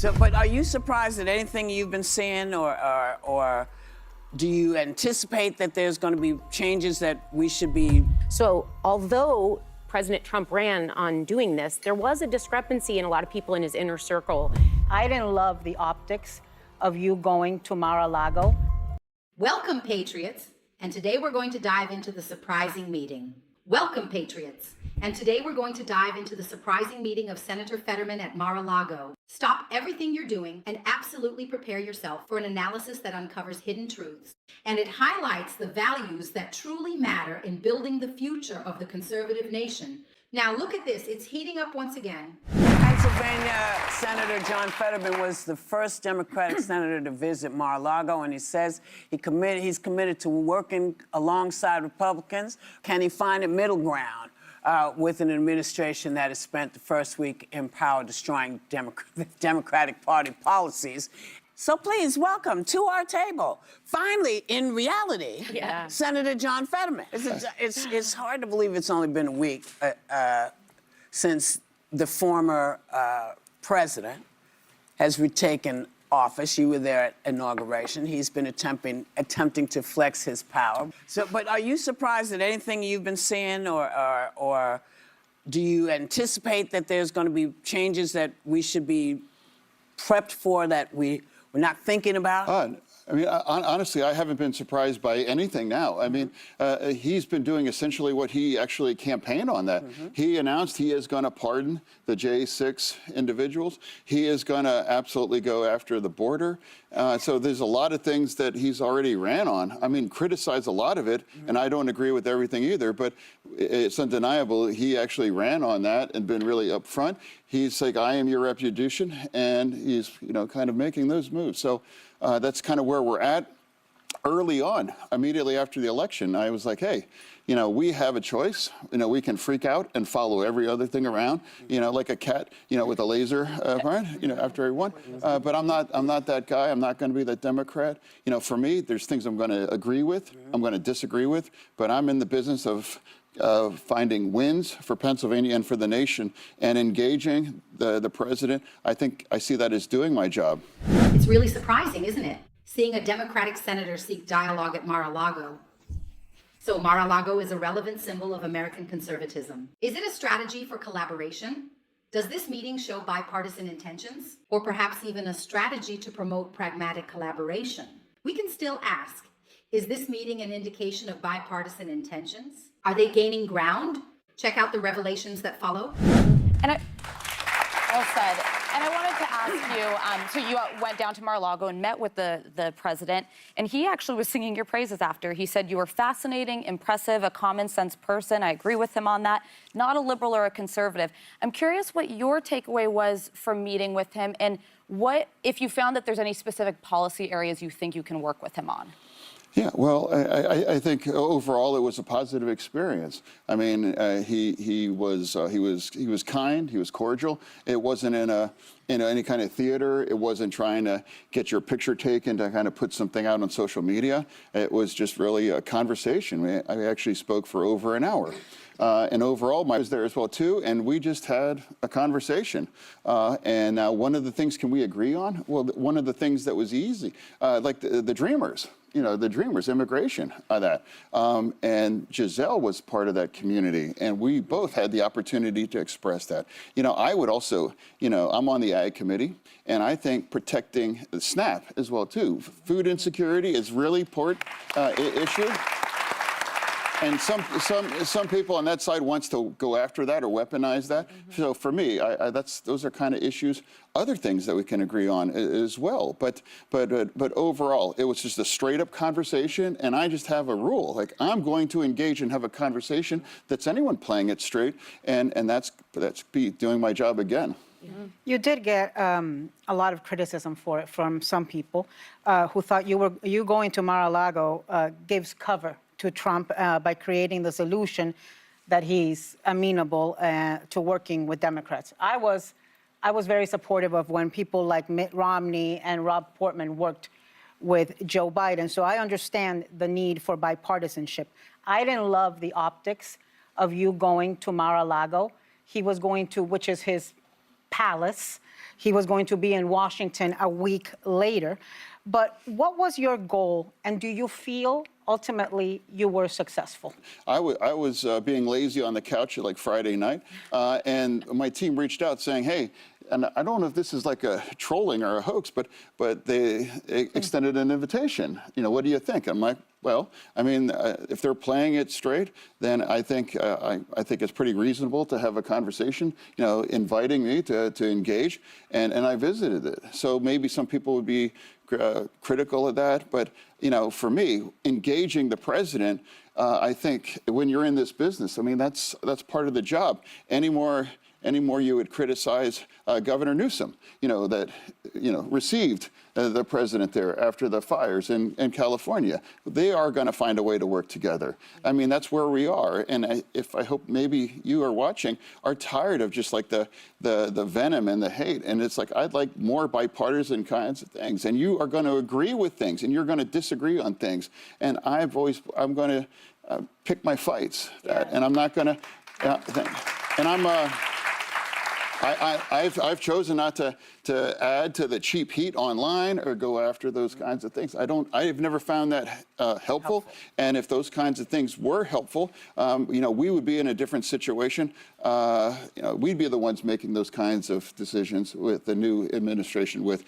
So, but are you surprised at anything you've been seeing, or do you anticipate that there's going to be changes that we should be? So, although President Trump ran on doing this, there was a discrepancy in a lot of people in his inner circle. I didn't love the optics of you going to Mar-a-Lago. Welcome, Patriots, and today we're going to dive into the surprising meeting. Welcome, Patriots, and today we're going to dive into the surprising meeting of Senator Fetterman at Mar-a-Lago. Stop everything you're doing and absolutely prepare yourself for an analysis that uncovers hidden truths, and it highlights the values that truly matter in building the future of the conservative nation. Now look at this, it's heating up once again. Pennsylvania Senator John Fetterman was the first Democratic senator to visit Mar-a-Lago, and he says he's committed to working alongside Republicans. Can he find a middle ground with an administration that has spent the first week in power destroying Democratic Party policies? So please welcome to our table, finally, in reality, Senator John Fetterman. It's hard to believe it's only been a week since the former president has retaken office. You were there at inauguration. He's been attempting to flex his power. So, but are you surprised at anything you've been seeing, or do you anticipate that there's going to be changes that we should be prepped for that we're not thinking about? I mean, honestly, I haven't been surprised by anything now. I mean, he's been doing essentially what he actually campaigned on that. He announced he is going to pardon the J6 individuals. He is going to absolutely go after the border. So there's a lot of things that he's already ran on. I mean, criticized a lot of it, and I don't agree with everything either, but it's undeniable he actually ran on that and been really upfront. He's like, I am your reputation, and he's, kind of making those moves. So that's kind of where we're at. Early on, immediately after the election, I was like, hey, we have a choice. We can freak out and follow every other thing around, like a cat, with a laser, after everyone. But I'm not that guy. I'm not going to be that Democrat. For me, there's things I'm going to agree with, I'm going to disagree with, but I'm in the business of finding wins for Pennsylvania and for the nation, and engaging the president. I think I see that as doing my job. It's really surprising, isn't it? Seeing a Democratic senator seek dialogue at Mar-a-Lago. So Mar-a-Lago is a relevant symbol of American conservatism. Is it a strategy for collaboration? Does this meeting show bipartisan intentions? Or perhaps even a strategy to promote pragmatic collaboration? We can still ask, is this meeting an indication of bipartisan intentions? Are they gaining ground? Check out the revelations that follow. Well said. And I wanted to ask you, so you went down to Mar-a-Lago and met with the president, and he actually was singing your praises after. He said you were fascinating, impressive, a common sense person. I agree with him on that. Not a liberal or a conservative. I'm curious what your takeaway was from meeting with him, and what, if you found that there's any specific policy areas you think you can work with him on. Yeah, well, I think overall it was a positive experience. I mean, he was kind, he was cordial. It wasn't in any kind of theater. It wasn't trying to get your picture taken to kind of put something out on social media. It was just really a conversation. I actually spoke for over an hour. And overall, I was there as well too, and we just had a conversation. And one of the things can we agree on? Well, one of the things that was easy, like the Dreamers. The Dreamers, immigration, that. And Giselle was part of that community, and we both had the opportunity to express that. I would also, I'm on the Ag Committee, and I think protecting the SNAP as well, too. Food insecurity is really important issue. And some people on that side wants to go after that or weaponize that. So for me, those are kind of issues. Other things that we can agree on as well. But overall, it was just a straight up conversation, and I just have a rule. Like, I'm going to engage and have a conversation that's anyone playing it straight, and that's doing my job again. You did get a lot of criticism for it from some people who thought you going to Mar-a-Lago gives cover to Trump by creating the solution that he's amenable to working with Democrats. I was very supportive of when people like Mitt Romney and Rob Portman worked with Joe Biden, so I understand the need for bipartisanship. I didn't love the optics of you going to Mar-a-Lago. He was going to, which is his palace, he was going to be in Washington a week later. But what was your goal, and do you feel ultimately you were successful? I was being lazy on the couch like Friday night, and my team reached out saying, hey, and I don't know if this is like a trolling or a hoax, but they extended an invitation. You know, what do you think? I'm like, well, I mean, if they're playing it straight, then I think it's pretty reasonable to have a conversation. You know, inviting me to engage, and I visited it. So maybe some people would be critical of that, but you know, for me, engaging the president, I think when you're in this business, I mean, that's part of the job. Anymore you would criticize Governor Newsom, you know, that, you know, received the president there after the fires in California. They are going to find a way to work together. I mean, that's where we are. And I hope maybe you are watching are tired of just like the venom and the hate. And it's like, I'd like more bipartisan kinds of things. And you are going to agree with things and you're going to disagree on things. And I'm going to pick my fights. And I'm not going to, and I've chosen not to add to the cheap heat online or go after those kinds of things. I've never found that helpful. And if those kinds of things were helpful, you know, we would be in a different situation. You know, we'd be the ones making those kinds of decisions with the new administration with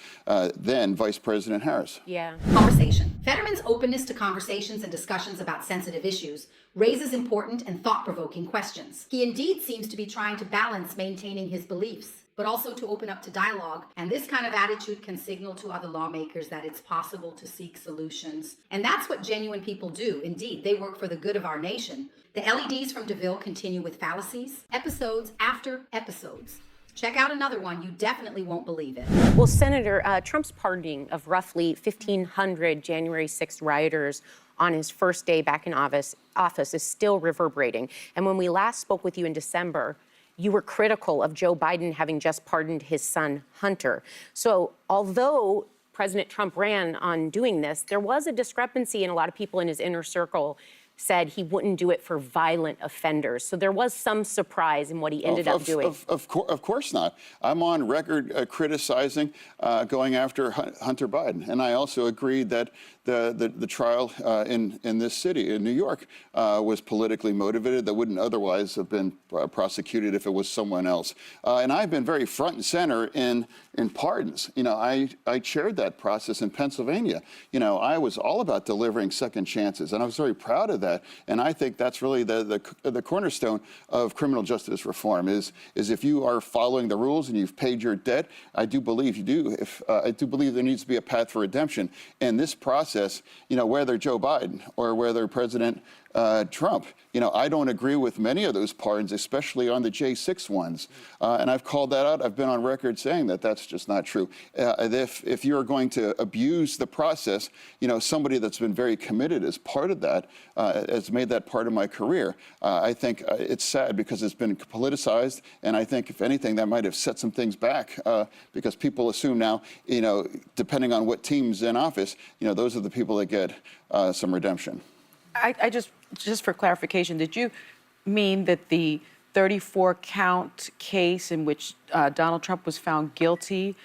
then Vice President Harris. Yeah. Conversation. Fetterman's openness to conversations and discussions about sensitive issues raises important and thought-provoking questions. He indeed seems to be trying to balance maintaining his beliefs, but also to open up to dialogue. And this kind of attitude can signal to other lawmakers that it's possible to seek solutions. And that's what genuine people do. Indeed, they work for the good of our nation. The LEDs from DeVille continue with fallacies, episodes after episodes. Check out another one. You definitely won't believe it. Well, Senator, Trump's pardoning of roughly 1,500 January 6th rioters on his first day back in office is still reverberating. And when we last spoke with you in December, you were critical of Joe Biden having just pardoned his son, Hunter. So although President Trump ran on doing this, there was a discrepancy, and a lot of people in his inner circle said he wouldn't do it for violent offenders. So there was some surprise in what he ended up doing. Of course not. I'm on record criticizing going after Hunter Biden. And I also agreed that the trial in this city, in New York, was politically motivated, that wouldn't otherwise have been prosecuted if it was someone else. And I've been very front and center in pardons. You know, I chaired that process in Pennsylvania. You know, I was all about delivering second chances, and I was very proud of that. And I think that's really the cornerstone of criminal justice reform is if you are following the rules and you've paid your debt. I do believe you do. I do believe there needs to be a path for redemption. And this process, you know, whether Joe Biden or whether President Trump, you know, I don't agree with many of those pardons, especially on the J6 ones. And I've called that out. I've been on record saying that that's just not true. If you're going to abuse the process, you know, somebody that's been very committed as part of that, has made that part of my career. I think it's sad because it's been politicized. And I think, if anything, that might have set some things back because people assume now, you know, depending on what team's in office, you know, those are the people that get some redemption. I just for clarification, did you mean that the 34-count case in which Donald Trump was found guilty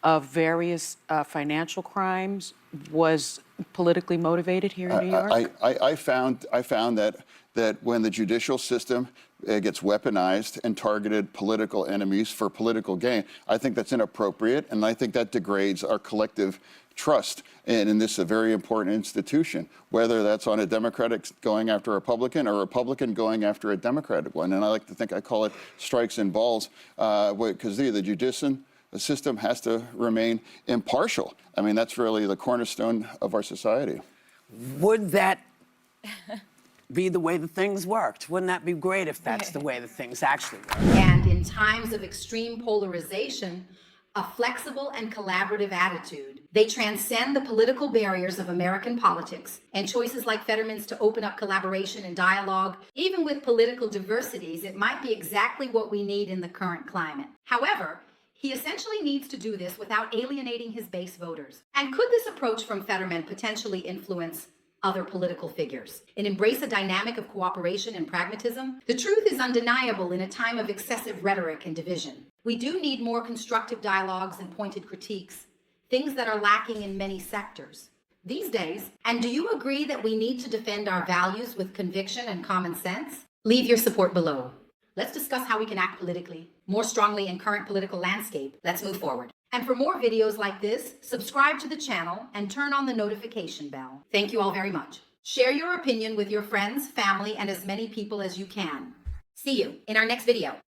of various financial crimes was politically motivated here in New York? I found that when the judicial system gets weaponized and targeted political enemies for political gain, I think that's inappropriate, and I think that degrades our collective trust in this a very important institution, whether that's on a Democratic going after a Republican or a Republican going after a Democratic one. And I like to think I call it strikes and balls because the judicial system has to remain impartial. I mean, that's really the cornerstone of our society. Would that be the way that things worked? Wouldn't that be great if that's the way that things actually work? And in times of extreme polarization, a flexible and collaborative attitude. They transcend the political barriers of American politics, and choices like Fetterman's to open up collaboration and dialogue, even with political diversities, it might be exactly what we need in the current climate. However, he essentially needs to do this without alienating his base voters. And could this approach from Fetterman potentially influence other political figures and embrace a dynamic of cooperation and pragmatism, the truth is undeniable in a time of excessive rhetoric and division. We do need more constructive dialogues and pointed critiques, things that are lacking in many sectors these days. And do you agree that we need to defend our values with conviction and common sense? Leave your support below. Let's discuss how we can act politically more strongly in current political landscape. Let's move forward. And for more videos like this, subscribe to the channel and turn on the notification bell. Thank you all very much. Share your opinion with your friends, family, and as many people as you can. See you in our next video.